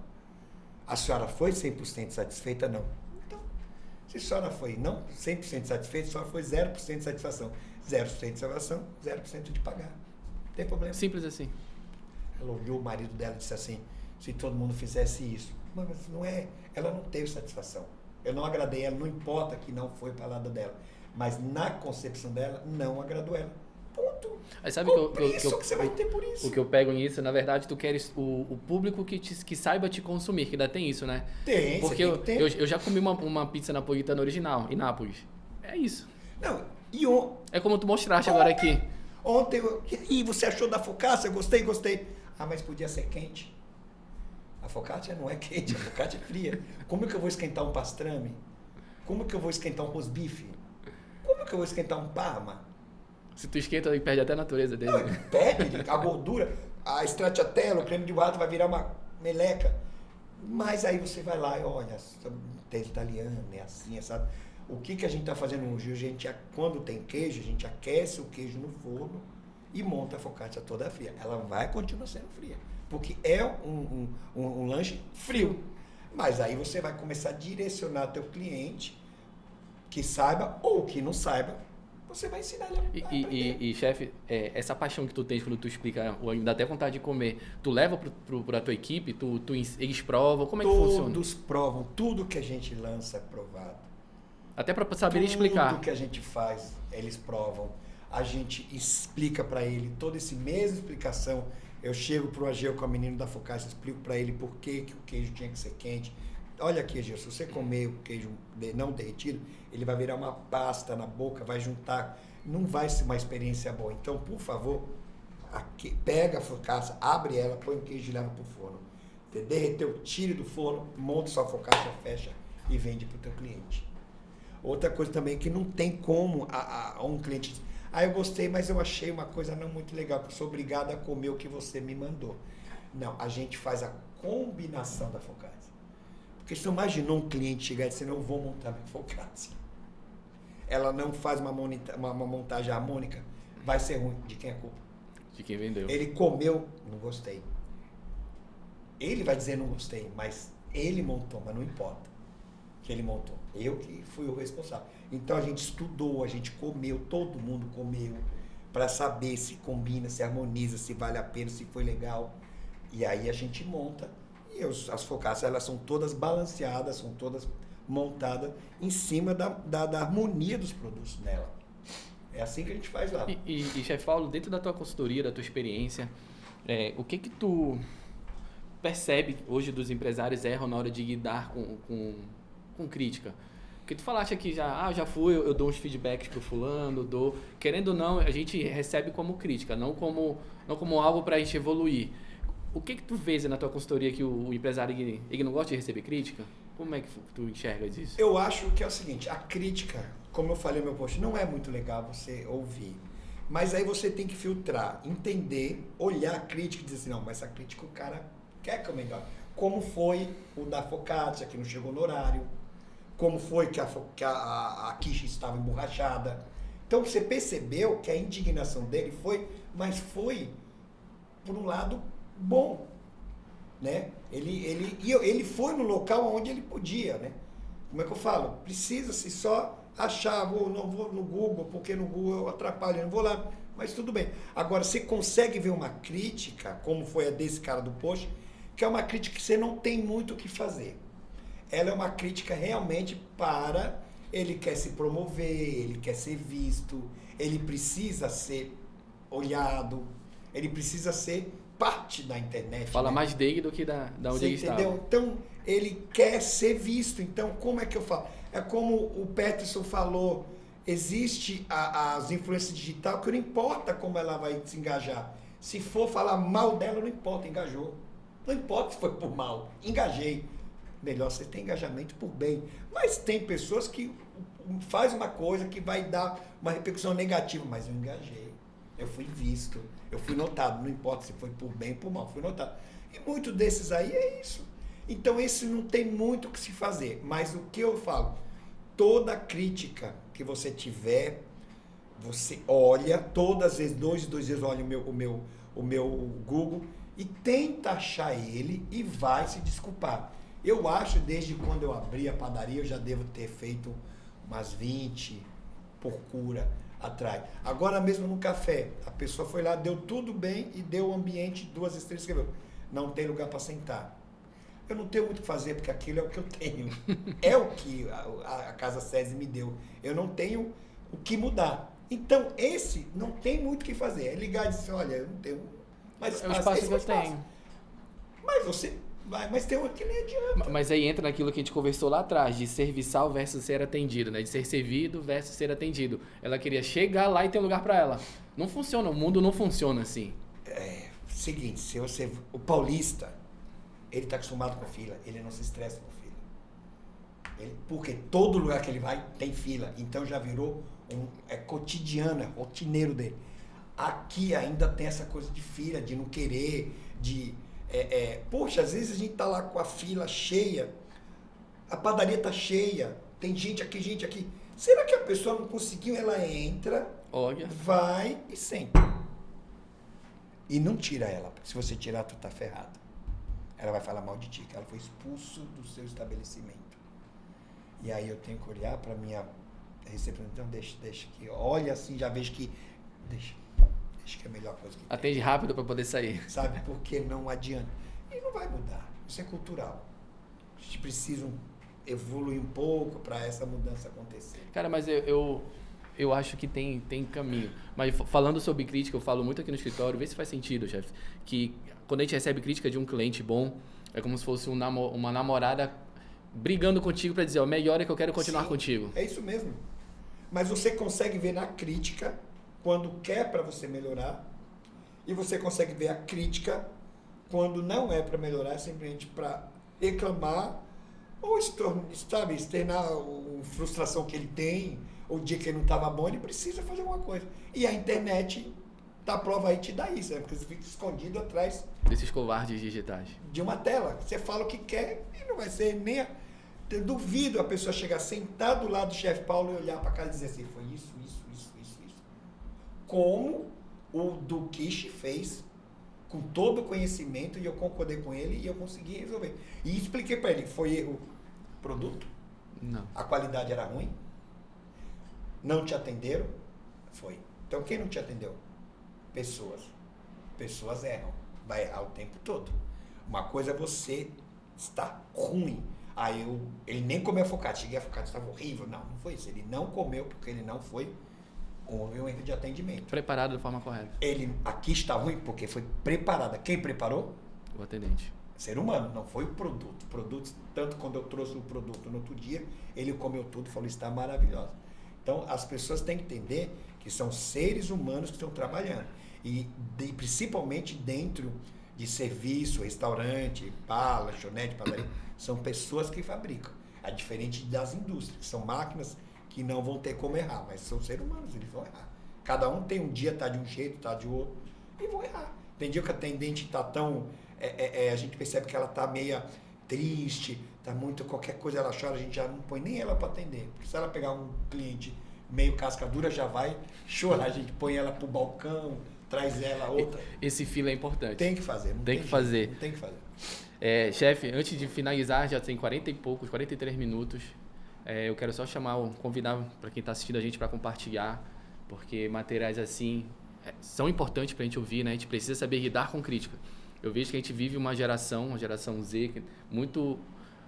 A senhora foi 100% satisfeita? Não. Então, se a senhora foi não 100% satisfeita, a senhora foi 0% de satisfação. 0% de satisfação, 0% de pagar. Não tem problema.
Simples assim.
Ela olhou o marido dela e disse assim, se todo mundo fizesse isso. Mas não é, ela não teve satisfação. Eu não agradei ela, não importa que não foi para lado dela. Mas na concepção dela, não agradou ela. Ponto.
Aí sabe
que você vai ter por isso.
O que eu pego nisso, na verdade, tu queres o público que saiba te consumir, que ainda tem isso, né?
Tem,
porque eu já comi uma pizza napolitana original em Nápoles. É isso.
Não,
é como tu mostraste agora aqui.
Ontem, e você achou da focaccia? Gostei. Ah, mas podia ser quente. A focaccia não é quente, a focaccia é fria. Como que eu vou esquentar um pastrame? Como que eu vou esquentar um rosbife? Como que eu vou esquentar um parma?
Se tu esquenta, ele perde até a natureza dele.
Não, perde a gordura, a stracciatella, o creme de barro vai virar uma meleca. Mas aí você vai lá e olha, é italiano, é assim, sabe? O que a gente está fazendo hoje? Quando tem queijo, a gente aquece o queijo no forno e monta a focaccia toda fria. Ela vai continuar sendo fria, porque é um lanche frio. Mas aí você vai começar a direcionar teu cliente que saiba ou que não saiba, você vai ensinar ele
E chefe, essa paixão que tu tens quando tu explica, ou ainda até vontade de comer, tu leva pra tua equipe, eles provam, como é que funciona?
Todos provam, tudo que a gente lança é provado.
Até para saber explicar.
Tudo que a gente faz, eles provam. A gente explica para ele toda essa mesma explicação. Eu chego pro Ageu com a menina da focaccia, explico para ele por que o queijo tinha que ser quente. Olha aqui, Ageu, se você comer o queijo não derretido, ele vai virar uma pasta na boca, vai juntar, não vai ser uma experiência boa. Então, por favor, pega a focaccia, abre ela, põe o queijo e leva pro forno. Você derreteu, tire do forno, monta sua focaccia, fecha e vende pro teu cliente. Outra coisa também que não tem como um cliente dizer, eu gostei, mas eu achei uma coisa não muito legal, porque eu sou obrigado a comer o que você me mandou. Não, a gente faz a combinação da focaccia. Porque você imaginou um cliente chegar e dizer, não vou montar minha focaccia. Ela não faz uma montagem harmônica, vai ser ruim. De quem é a culpa?
De quem vendeu.
Ele comeu, não gostei. Ele vai dizer não gostei, mas ele montou, mas não importa que ele montou. Eu que fui o responsável. Então a gente estudou, a gente comeu, todo mundo comeu, para saber se combina, se harmoniza, se vale a pena, se foi legal. E aí a gente monta. E as focaccias, elas são todas balanceadas, são todas montadas em cima da harmonia dos produtos nela. É assim que a gente faz lá.
E chefe Paulo, dentro da tua consultoria, da tua experiência, o que tu percebe hoje dos empresários erram na hora de lidar com crítica? Porque tu falaste aqui já fui, eu dou uns feedbacks pro fulano, querendo ou não, a gente recebe como crítica, não como algo pra gente evoluir. O que tu vês na tua consultoria que o empresário ele não gosta de receber crítica? Como é que tu enxergas isso?
Eu acho que é o seguinte, a crítica, como eu falei no meu post, não é muito legal você ouvir. Mas aí você tem que filtrar, entender, olhar a crítica e dizer assim, não, mas essa crítica o cara quer que eu melhore. Como foi o da focaccia, que não chegou no horário. Como foi que a quiche estava emborrachada. Então você percebeu que a indignação dele foi por um lado bom, né? Ele foi no local onde ele podia, né? Como é que eu falo? Precisa-se só achar, não vou no Google, porque no Google eu atrapalho, eu não vou lá, mas tudo bem. Agora, você consegue ver uma crítica, como foi a desse cara do post, que é uma crítica que você não tem muito o que fazer. Ela é uma crítica realmente para Ele quer se promover, ele quer ser visto, ele precisa ser olhado, ele precisa ser parte da internet.
Fala
né?
mais dele do que da onde
Você
ele
entendeu?
estava.
Então, ele quer ser visto. Então, como é que eu falo? É como o Peterson falou, existe as influências digitais que não importa como ela vai se engajar. Se for falar mal dela, não importa, engajou. Não importa se foi por mal, engajei. Melhor você ter engajamento por bem. Mas tem pessoas que faz uma coisa que vai dar uma repercussão negativa, mas eu engajei. Eu fui visto, eu fui notado, não importa se foi por bem ou por mal, fui notado. E muito desses aí é isso. Então esse não tem muito o que se fazer, mas o que eu falo, toda crítica que você tiver, você olha, todas as vezes, dois vezes olha o meu Google e tenta achar ele e vai se desculpar. Eu acho, desde quando eu abri a padaria, eu já devo ter feito umas 20 por cura atrás. Agora mesmo no café, a pessoa foi lá, deu tudo bem e deu o ambiente 2 estrelas, escreveu, não tem lugar para sentar. Eu não tenho muito o que fazer, porque aquilo é o que eu tenho. É o que a Casa SESI me deu. Eu não tenho o que mudar. Então, esse não tem muito o que fazer. É ligar e dizer, olha, eu não tenho mais espaço.
É o espaço
esse
que
é o
eu
espaço.
tenho.
Mas você vai, mas tem outro que nem adianta.
Mas aí entra naquilo que a gente conversou lá atrás, de serviçal versus ser atendido, né? De ser servido versus ser atendido. Ela queria chegar lá e ter lugar para ela. Não funciona, o mundo não funciona assim.
Seguinte, se você, o paulista, ele está acostumado com fila, ele não se estressa com fila. Porque todo lugar que ele vai tem fila, então já virou cotidiano, é rotineiro dele. Aqui ainda tem essa coisa de fila, de não querer, poxa, às vezes a gente tá lá com a fila cheia, a padaria tá cheia, tem gente aqui. Será que a pessoa não conseguiu? Ela entra,
Olha.
vai e senta. E não tira ela, porque se você tirar, tu tá ferrado. Ela vai falar mal de ti, que ela foi expulso do seu estabelecimento. E aí eu tenho que olhar para minha representante, então deixa que olha assim, já vejo que deixa que é a melhor coisa que tem.
Atende rápido para poder sair.
Sabe? Porque não adianta. E não vai mudar. Isso é cultural. A gente precisa evoluir um pouco para essa mudança acontecer.
Cara, mas eu acho que tem caminho. Mas falando sobre crítica, eu falo muito aqui no escritório, vê se faz sentido, chefe, que quando a gente recebe crítica de um cliente bom, é como se fosse uma namorada brigando contigo para dizer, o melhor é que eu quero continuar contigo.
É isso mesmo. Mas você consegue ver na crítica quando quer para você melhorar e você consegue ver a crítica quando não é para melhorar, é simplesmente para reclamar ou externar a frustração que ele tem, ou o dia que ele não estava bom, ele precisa fazer alguma coisa. E a internet dá prova aí, te dá isso, né? Porque você fica escondido atrás
Desses covardes digitais.
de uma tela. Você fala o que quer e não vai ser nem... Eu duvido a pessoa chegar, sentar do lado do chefe Paulo e olhar para cá e dizer assim, foi isso. Como o Duquiche fez, com todo o conhecimento, e eu concordei com ele e eu consegui resolver. E expliquei para ele, foi erro produto?
Não.
A qualidade era ruim? Não te atenderam? Foi. Então quem não te atendeu? Pessoas. Pessoas erram. Vai errar o tempo todo. Uma coisa é você estar ruim. Aí ele nem comeu focaccia. Cheguei a focaccia, estava horrível. Não foi isso. Ele não comeu porque ele não foi. Houve um erro de atendimento.
Preparado da forma correta.
Ele aqui está ruim porque foi preparada. Quem preparou?
O atendente.
Ser humano, não foi o produto. O produto, tanto quando eu trouxe o produto no outro dia, ele comeu tudo e falou, está maravilhoso. Então, as pessoas têm que entender que são seres humanos que estão trabalhando. E principalmente dentro de serviço, restaurante, bar, lanchonete, padaria, são pessoas que fabricam. É diferente das indústrias, que são máquinas que não vão ter como errar, mas são seres humanos, eles vão errar. Cada um tem um dia, tá de um jeito, tá de outro, e vão errar. Tem dia que a atendente tá tão... a gente percebe que ela tá meia triste, tá muito... Qualquer coisa ela chora, a gente já não põe nem ela para atender. Porque se ela pegar um cliente meio casca dura, já vai chorar. A gente põe ela pro balcão, traz ela outra.
Esse fila é importante.
Tem que fazer. Não
Tem que fazer.
Não tem que fazer.
Chefe, antes de finalizar, já tem 43 minutos. Eu quero só convidar para quem está assistindo a gente para compartilhar, porque materiais assim são importantes para a gente ouvir, né? A gente precisa saber lidar com crítica. Eu vejo que a gente vive uma geração Z, que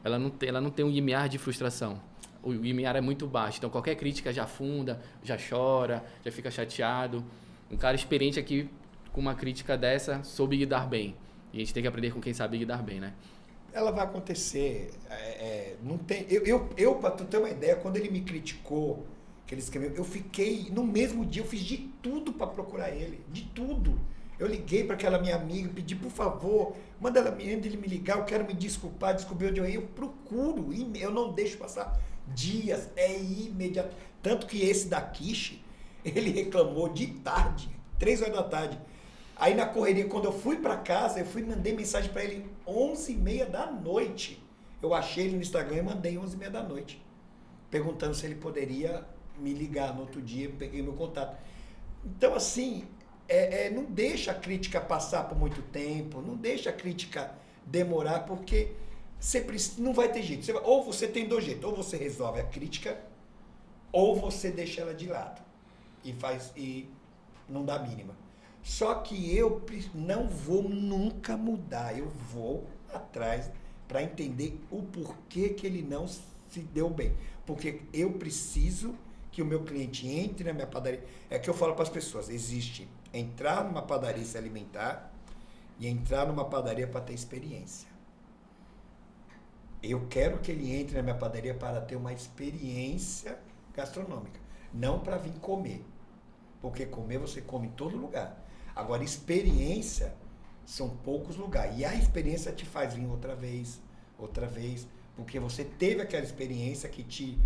ela não tem um limiar de frustração. o limiar é muito baixo. Então, qualquer crítica já afunda, já chora, já fica chateado. Um cara experiente aqui, com uma crítica dessa, soube lidar bem. E a gente tem que aprender com quem sabe lidar bem, né?
Ela vai acontecer. Não tem. Para tu ter uma ideia, quando ele me criticou, que ele escreveu, eu fiquei, no mesmo dia, eu fiz de tudo para procurar ele. De tudo. Eu liguei para aquela minha amiga, pedi, por favor, manda ele me ligar, eu quero me desculpar, descobrir onde eu ia. Eu procuro, eu não deixo passar dias, é imediato. Tanto que esse da Kishi, ele reclamou de tarde, 3 horas da tarde. Aí na correria, quando eu fui para casa, mandei mensagem para ele 11h30 da noite. Eu achei ele no Instagram e mandei 11h30 da noite, perguntando se ele poderia me ligar no outro dia, peguei meu contato. Então, assim, não deixa a crítica passar por muito tempo, não deixa a crítica demorar, porque não vai ter jeito. Ou você tem 2 jeitos, ou você resolve a crítica, ou você deixa ela de lado e não dá mínima. Só que eu não vou nunca mudar, eu vou atrás para entender o porquê que ele não se deu bem. Porque eu preciso que o meu cliente entre na minha padaria. É que eu falo para as pessoas, existe entrar numa padaria e se alimentar e entrar numa padaria para ter experiência. Eu quero que ele entre na minha padaria para ter uma experiência gastronômica, não para vir comer. Porque comer você come em todo lugar. Agora, experiência são poucos lugares. E a experiência te faz vir outra vez, porque você teve aquela experiência que te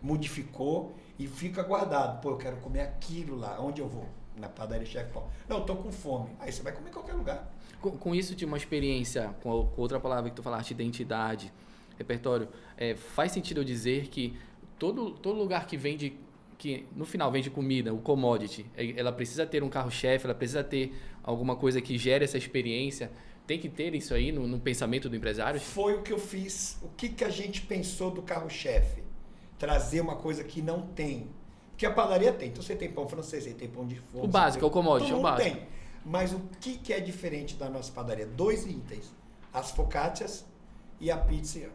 modificou e fica guardado. Pô, eu quero comer aquilo lá. Onde eu vou? Na padaria Chef Paulo. Não, eu tô com fome. Aí você vai comer em qualquer lugar.
Com isso de uma experiência, com outra palavra que tu falaste, identidade, repertório, faz sentido eu dizer que todo lugar que vende, que no final vende comida, o commodity, ela precisa ter um carro-chefe, ela precisa ter alguma coisa que gere essa experiência. Tem que ter isso aí no pensamento do empresário?
Foi o que eu fiz. O que a gente pensou do carro-chefe? Trazer uma coisa que não tem. Porque a padaria tem. Então você tem pão francês, você tem pão de forno.
O básico, é o commodity, é o básico.
Tem. Mas o que é diferente da nossa padaria? 2 itens. As focaccias e a pizza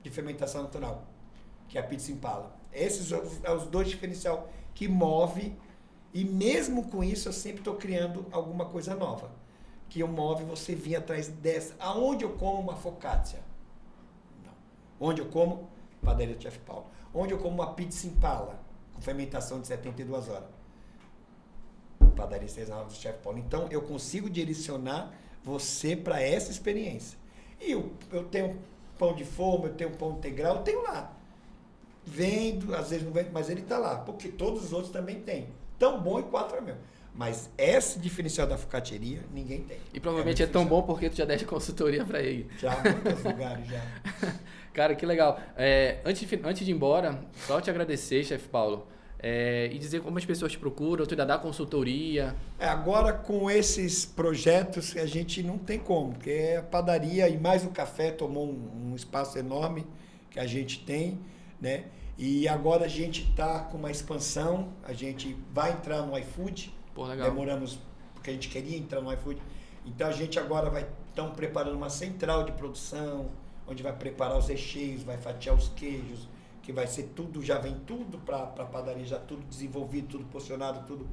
de fermentação natural, que é a pizza Impala. Esses são os 2 diferenciais que move, e mesmo com isso eu sempre estou criando alguma coisa nova. Que eu move você vir atrás dessa. Aonde eu como uma focaccia? Não. Onde eu como? Padaria do Chef Paulo. Onde eu como uma pizza Impala, com fermentação de 72 horas? Padaria artesanal do Chef Paulo. Então eu consigo direcionar você para essa experiência. E eu tenho pão de forma, eu tenho pão integral, eu tenho lá. Vendo, às vezes não vendo, mas ele está lá, porque todos os outros também têm. Tão bom e 4 é meu. Mas esse diferencial da focacceria, ninguém tem.
E provavelmente é tão bom porque tu já deste consultoria para ele.
Já, em muitos lugares já.
Cara, que legal. Antes de ir embora, só te agradecer, Chef Paulo, e dizer como as pessoas te procuram, tu ainda dá consultoria.
Agora com esses projetos a gente não tem como, porque a padaria e mais o café tomou um espaço enorme que a gente tem, né? E agora a gente está com uma expansão, a gente vai entrar no iFood.
Pô, legal.
Demoramos, porque a gente queria entrar no iFood. Então a gente agora estamos preparando uma central de produção, onde vai preparar os recheios, vai fatiar os queijos, que vai ser tudo, já vem tudo para a padaria, já tudo desenvolvido, tudo posicionado, tudo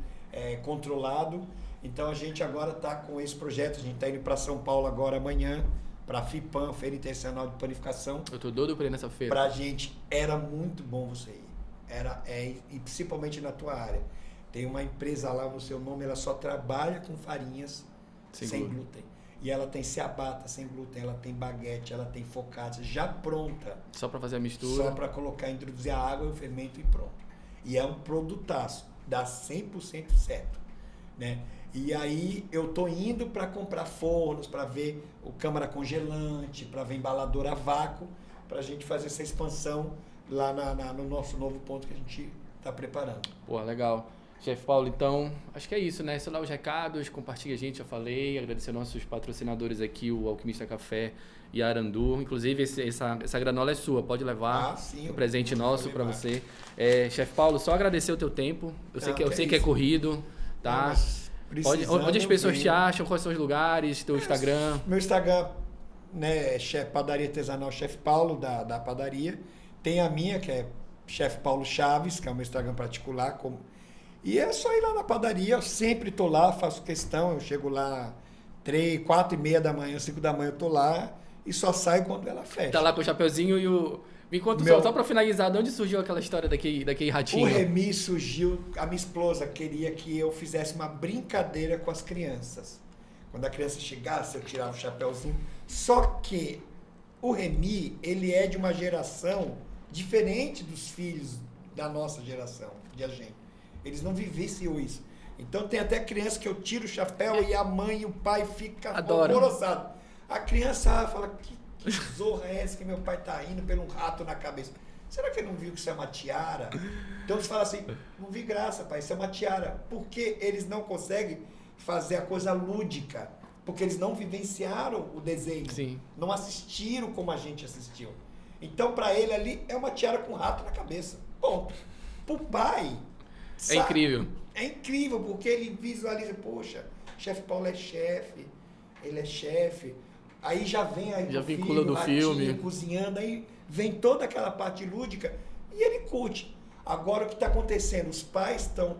controlado. Então a gente agora está com esse projeto, a gente está indo para São Paulo agora amanhã, para a FIPAM, Feira Internacional de Panificação.
Eu tô doido para ir nessa feira.
Para a gente era muito bom você ir, e principalmente na tua área. Tem uma empresa lá no seu nome, ela só trabalha com farinhas sem glúten. E ela tem ciabatta sem glúten, ela tem baguete, ela tem focaccia já pronta.
Só para fazer a mistura?
Só para colocar, introduzir a água e o fermento e pronto. E é um produtaço, dá 100% certo, né? E aí eu tô indo para comprar fornos, para ver o câmara congelante, para ver embalador a vácuo, para a gente fazer essa expansão lá no nosso novo ponto que a gente está preparando.
Pô, legal. Chef Paulo, então, acho que é isso, né? Só lá os recados, compartilha a gente, já falei, agradecer aos nossos patrocinadores aqui, o Alquimista Café e a Arandu. Inclusive, essa granola é sua, pode levar.
Sim,
um presente nosso para você. Chef Paulo, só agradecer o teu tempo. Eu sei que é corrido, tá? Onde as pessoas te acham, quais são os lugares, teu Instagram?
Meu Instagram, né, Padaria Artesanal Chef Paulo, da padaria. Tem a minha, que é Chefe Paulo Chaves, que é o meu Instagram particular. E é só ir lá na padaria, eu sempre tô lá, faço questão, eu chego lá 3, 4 e meia da manhã, 5 da manhã eu tô lá e só saio quando ela fecha.
Tá lá com o chapeuzinho e o... Me conta só pra finalizar, de onde surgiu aquela história daquele ratinho?
O Remy surgiu, a minha esposa queria que eu fizesse uma brincadeira com as crianças. Quando a criança chegasse, eu tirava o chapeuzinho. Só que o Remy, ele é de uma geração diferente dos filhos da nossa geração, de a gente. Eles não vivenciam isso. Então tem até criança que eu tiro o chapéu e a mãe e o pai ficam alvoroçados. A criança fala, que zorra é essa que meu pai tá indo pelo rato na cabeça? Será que ele não viu que isso é uma tiara? Então eles falam assim, não vi graça, pai, isso é uma tiara. Porque eles não conseguem fazer a coisa lúdica. Porque eles não vivenciaram o desenho.
Sim.
Não assistiram como a gente assistiu. Então, para ele ali, é uma tiara com rato na cabeça. Ponto. Pro pai...
É incrível.
É incrível, porque ele visualiza, poxa, chefe Paulo é chefe, ele é chefe. Aí já vem aí
já
o
vincula
filho,
do filme,
cozinhando, aí vem toda aquela parte lúdica e ele curte. Agora o que está acontecendo? Os pais estão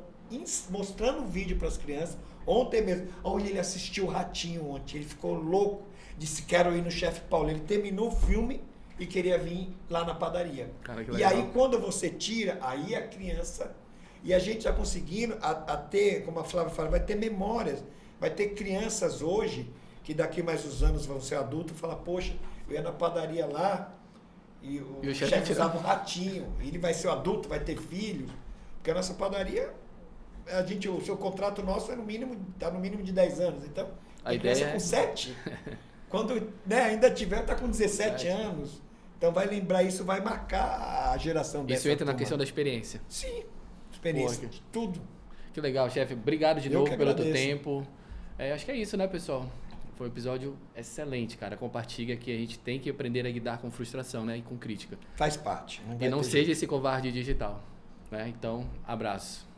mostrando o vídeo para as crianças. Ontem mesmo, onde ele assistiu o Ratinho ontem, ele ficou louco, disse quero ir no chefe Paulo. Ele terminou o filme e queria vir lá na padaria.
Cara, que
e
legal.
aí quando você tira, aí a criança... E a gente está conseguindo a ter, como a Flávia fala, vai ter memórias. Vai ter crianças hoje, que daqui mais uns anos vão ser adultos, e falar, poxa, eu ia na padaria lá e o chefe usava um ratinho. Ele vai ser adulto, vai ter filhos. Porque a nossa padaria, o seu contrato nosso é no mínimo, tá no mínimo de 10 anos. Então, a criança com 7, quando ainda tiver, está com 17 anos. Então vai lembrar isso, vai marcar a geração dessa
Isso entra
turma.
na questão da experiência.
Sim. Experiência, de tudo.
Que legal, chefe. Obrigado de novo pelo teu tempo. Acho que é isso, né, pessoal? Foi um episódio excelente, cara. Compartilha que a gente tem que aprender a lidar com frustração, né? E com crítica.
Faz parte.
E não seja esse covarde digital. Né? Então, abraço.